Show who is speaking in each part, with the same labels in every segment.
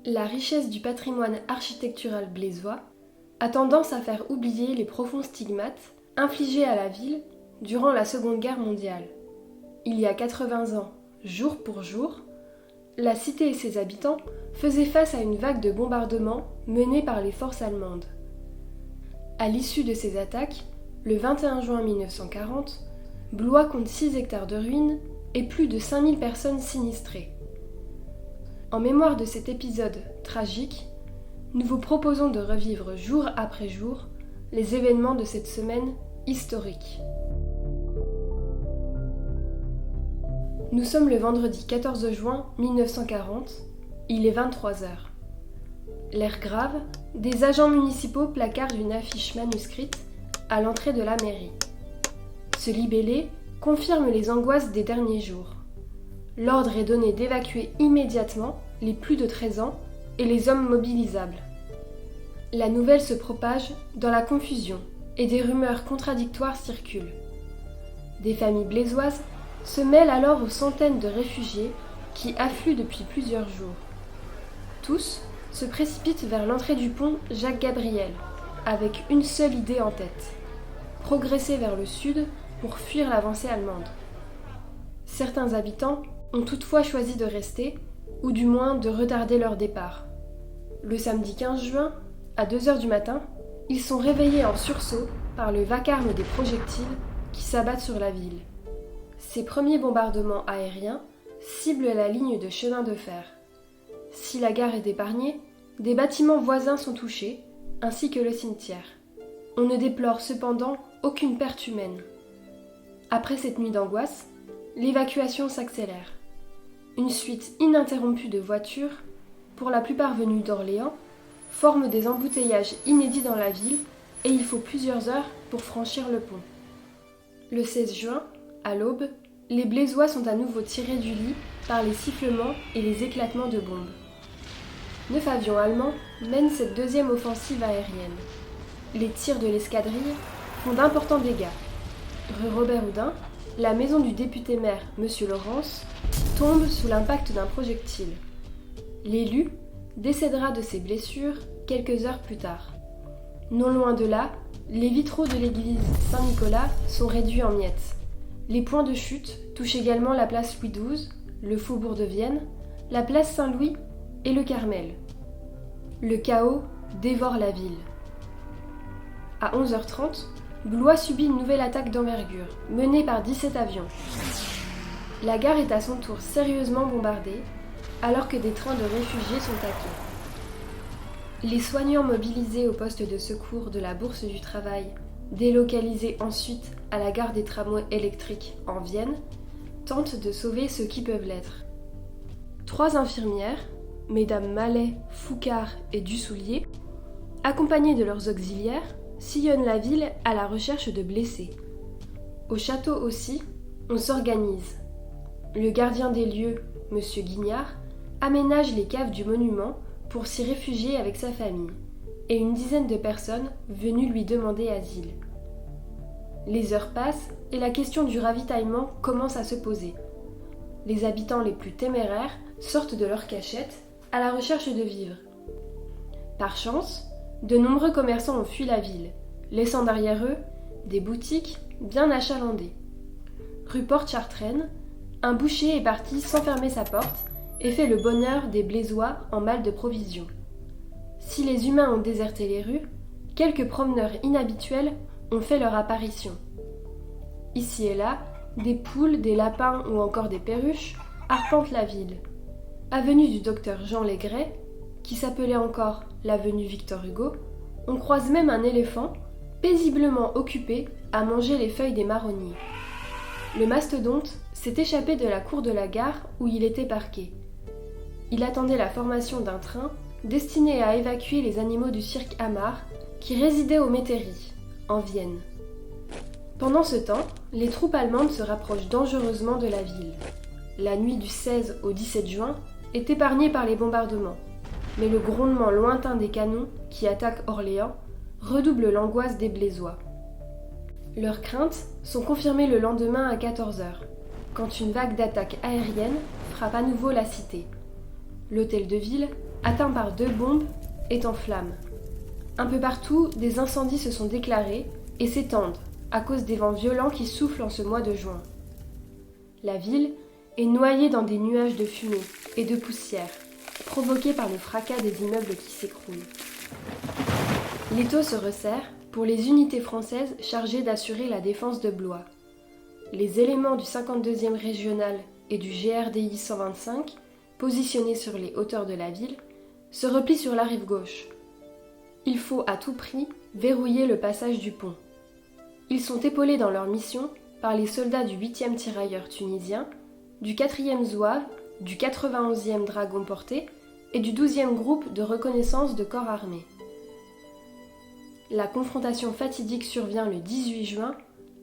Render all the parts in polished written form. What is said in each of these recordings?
Speaker 1: La richesse du patrimoine architectural blésois a tendance à faire oublier les profonds stigmates infligés à la ville durant la Seconde Guerre mondiale. Il y a 80 ans, jour pour jour, la cité et ses habitants faisaient face à une vague de bombardements menés par les forces allemandes. À l'issue de ces attaques, le 21 juin 1940, Blois compte 6 hectares de ruines et plus de 5000 personnes sinistrées. En mémoire de cet épisode tragique, nous vous proposons de revivre jour après jour les événements de cette semaine historique. Nous sommes le vendredi 14 juin 1940, il est 23h. L'air grave, des agents municipaux placardent une affiche manuscrite à l'entrée de la mairie. Ce libellé confirme les angoisses des derniers jours. L'ordre est donné d'évacuer immédiatement les plus de 13 ans et les hommes mobilisables. La nouvelle se propage dans la confusion et des rumeurs contradictoires circulent. Des familles blésoises se mêlent alors aux centaines de réfugiés qui affluent depuis plusieurs jours. Tous se précipitent vers l'entrée du pont Jacques-Gabriel, avec une seule idée en tête: progresser vers le sud pour fuir l'avancée allemande. Certains habitants ont toutefois choisi de rester, ou du moins de retarder leur départ. Le samedi 15 juin, à 2h du matin, ils sont réveillés en sursaut par le vacarme des projectiles qui s'abattent sur la ville. Ces premiers bombardements aériens ciblent la ligne de chemin de fer. Si la gare est épargnée, des bâtiments voisins sont touchés, ainsi que le cimetière. On ne déplore cependant aucune perte humaine. Après cette nuit d'angoisse, l'évacuation s'accélère. Une suite ininterrompue de voitures, pour la plupart venues d'Orléans, forme des embouteillages inédits dans la ville et il faut plusieurs heures pour franchir le pont. Le 16 juin, à l'aube, les Blésois sont à nouveau tirés du lit par les sifflements et les éclatements de bombes. 9 avions allemands mènent cette deuxième offensive aérienne. Les tirs de l'escadrille font d'importants dégâts. Rue Robert-Houdin, la maison du député-maire, M. Laurence, tombe sous l'impact d'un projectile. L'élu décédera de ses blessures quelques heures plus tard. Non loin de là, les vitraux de l'église Saint-Nicolas sont réduits en miettes. Les points de chute touchent également la place Louis XII, le faubourg de Vienne, la place Saint-Louis et le Carmel. Le chaos dévore la ville. À 11h30, Blois subit une nouvelle attaque d'envergure, menée par 17 avions. La gare est à son tour sérieusement bombardée, alors que des trains de réfugiés sont taqués. Les soignants mobilisés au poste de secours de la Bourse du Travail, délocalisés ensuite à la gare des tramways électriques en Vienne, tentent de sauver ceux qui peuvent l'être. 3 infirmières, mesdames Mallet, Foucard et Dussoulier, accompagnées de leurs auxiliaires, sillonnent la ville à la recherche de blessés. Au château aussi, on s'organise. Le gardien des lieux, M. Guignard, aménage les caves du monument pour s'y réfugier avec sa famille, et une dizaine de personnes venues lui demander asile. Les heures passent et la question du ravitaillement commence à se poser. Les habitants les plus téméraires sortent de leurs cachettes à la recherche de vivres. Par chance, de nombreux commerçants ont fui la ville, laissant derrière eux des boutiques bien achalandées. Rue Porte-Chartraine, un boucher est parti sans fermer sa porte et fait le bonheur des Blésois en mal de provisions. Si les humains ont déserté les rues, quelques promeneurs inhabituels ont fait leur apparition. Ici et là, des poules, des lapins ou encore des perruches arpentent la ville. Avenue du docteur Jean Légret, qui s'appelait encore l'avenue Victor Hugo, on croise même un éléphant paisiblement occupé à manger les feuilles des marronniers. Le mastodonte s'est échappé de la cour de la gare où il était parqué. Il attendait la formation d'un train destiné à évacuer les animaux du cirque Hamar qui résidaient au Métairie, en Vienne. Pendant ce temps, les troupes allemandes se rapprochent dangereusement de la ville. La nuit du 16 au 17 juin est épargnée par les bombardements, mais le grondement lointain des canons qui attaquent Orléans redouble l'angoisse des Blésois. Leurs craintes sont confirmées le lendemain à 14h, quand une vague d'attaques aériennes frappe à nouveau la cité. L'hôtel de ville atteint par 2 bombes, est en flammes. Un peu partout, des incendies se sont déclarés et s'étendent à cause des vents violents qui soufflent en ce mois de juin. La ville est noyée dans des nuages de fumée et de poussière, provoqués par le fracas des immeubles qui s'écroulent. L'étau se resserre pour les unités françaises chargées d'assurer la défense de Blois. Les éléments du 52e régional et du GRDI 125, positionnés sur les hauteurs de la ville, se replient sur la rive gauche. Il faut à tout prix verrouiller le passage du pont. Ils sont épaulés dans leur mission par les soldats du 8e tirailleur tunisien, du 4e Zouave, du 91e Dragon porté et du 12e groupe de reconnaissance de corps armés. La confrontation fatidique survient le 18 juin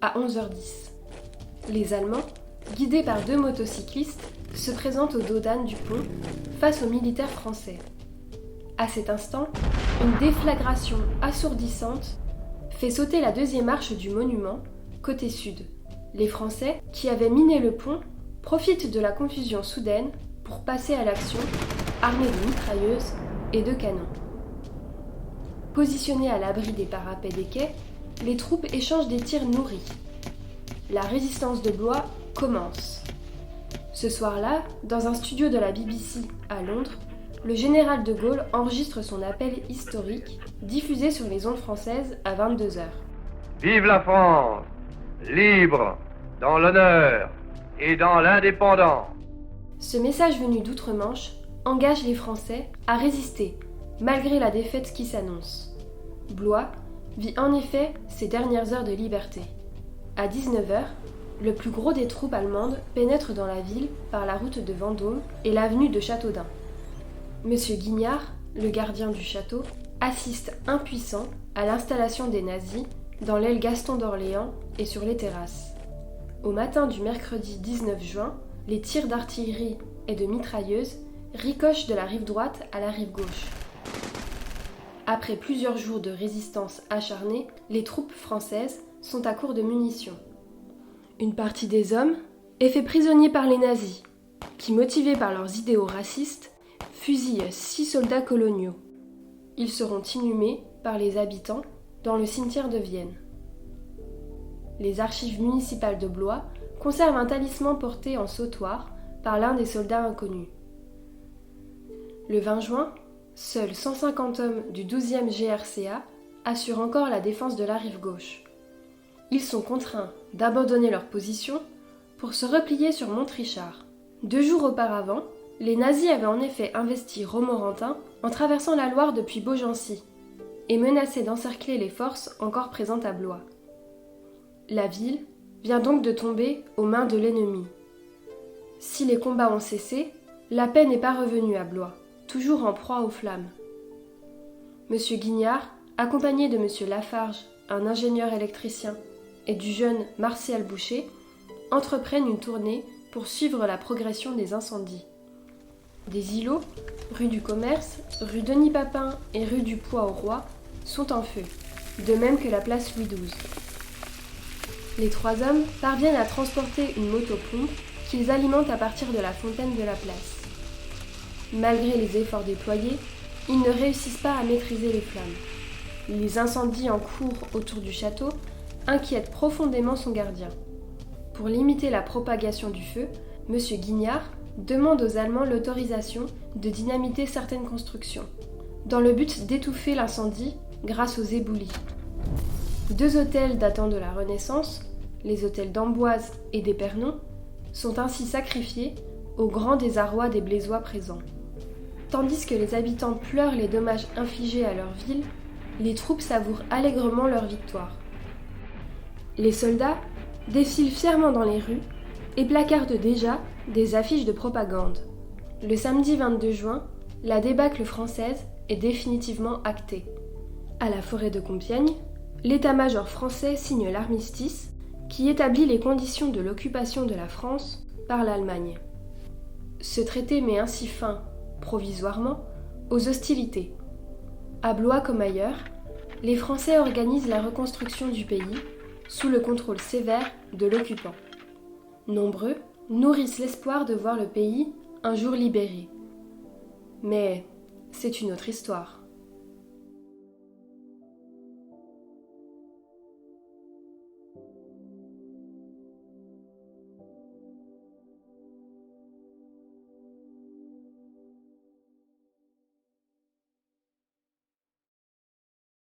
Speaker 1: à 11h10. Les Allemands, guidés par 2 motocyclistes, se présentent au dos d'âne du pont face aux militaires français. À cet instant, une déflagration assourdissante fait sauter la 2e arche du monument, côté sud. Les Français, qui avaient miné le pont, profitent de la confusion soudaine pour passer à l'action, armés de mitrailleuses et de canons. Positionnés à l'abri des parapets des quais, les troupes échangent des tirs nourris. La résistance de Blois commence. Ce soir-là, dans un studio de la BBC à Londres, le général de Gaulle enregistre son appel historique, diffusé sur les ondes françaises à 22h.
Speaker 2: Vive la France, libre, dans l'honneur et dans l'indépendance.
Speaker 1: Ce message venu d'outre-Manche engage les Français à résister, malgré la défaite qui s'annonce. Blois vit en effet ses dernières heures de liberté. À 19h, le plus gros des troupes allemandes pénètre dans la ville par la route de Vendôme et l'avenue de Châteaudun. Monsieur Guignard, le gardien du château, assiste impuissant à l'installation des nazis dans l'aile Gaston d'Orléans et sur les terrasses. Au matin du mercredi 19 juin, les tirs d'artillerie et de mitrailleuses ricochent de la rive droite à la rive gauche. Après plusieurs jours de résistance acharnée, les troupes françaises sont à court de munitions. Une partie des hommes est fait prisonnier par les nazis, qui, motivés par leurs idéaux racistes, fusillent 6 soldats coloniaux. Ils seront inhumés par les habitants dans le cimetière de Vienne. Les archives municipales de Blois conservent un talisman porté en sautoir par l'un des soldats inconnus. Le 20 juin, seuls 150 hommes du 12e GRCA assurent encore la défense de la rive gauche. Ils sont contraints d'abandonner leur position pour se replier sur Montrichard. 2 jours auparavant, les nazis avaient en effet investi Romorantin en traversant la Loire depuis Beaugency et menacé d'encercler les forces encore présentes à Blois. La ville vient donc de tomber aux mains de l'ennemi. Si les combats ont cessé, la paix n'est pas revenue à Blois, toujours en proie aux flammes. Monsieur Guignard, accompagné de monsieur Lafarge, un ingénieur électricien, et du jeune Martial Boucher, entreprennent une tournée pour suivre la progression des incendies. Des îlots, rue du Commerce, rue Denis Papin et rue du Poids au Roi, sont en feu, de même que la place Louis XII. Les 3 hommes parviennent à transporter une motopompe qu'ils alimentent à partir de la fontaine de la place. Malgré les efforts déployés, ils ne réussissent pas à maîtriser les flammes. Les incendies en cours autour du château inquiètent profondément son gardien. Pour limiter la propagation du feu, M. Guignard demande aux Allemands l'autorisation de dynamiter certaines constructions, dans le but d'étouffer l'incendie grâce aux éboulis. 2 hôtels datant de la Renaissance, les hôtels d'Amboise et d'Épernon, sont ainsi sacrifiés au grand désarroi des Blésois présents. Tandis que les habitants pleurent les dommages infligés à leur ville, les troupes savourent allègrement leur victoire. Les soldats défilent fièrement dans les rues et placardent déjà des affiches de propagande. Le samedi 22 juin, la débâcle française est définitivement actée. À la forêt de Compiègne, l'état-major français signe l'armistice qui établit les conditions de l'occupation de la France par l'Allemagne. Ce traité met ainsi fin, provisoirement, aux hostilités. À Blois comme ailleurs, les Français organisent la reconstruction du pays sous le contrôle sévère de l'occupant. Nombreux nourrissent l'espoir de voir le pays un jour libéré. Mais c'est une autre histoire.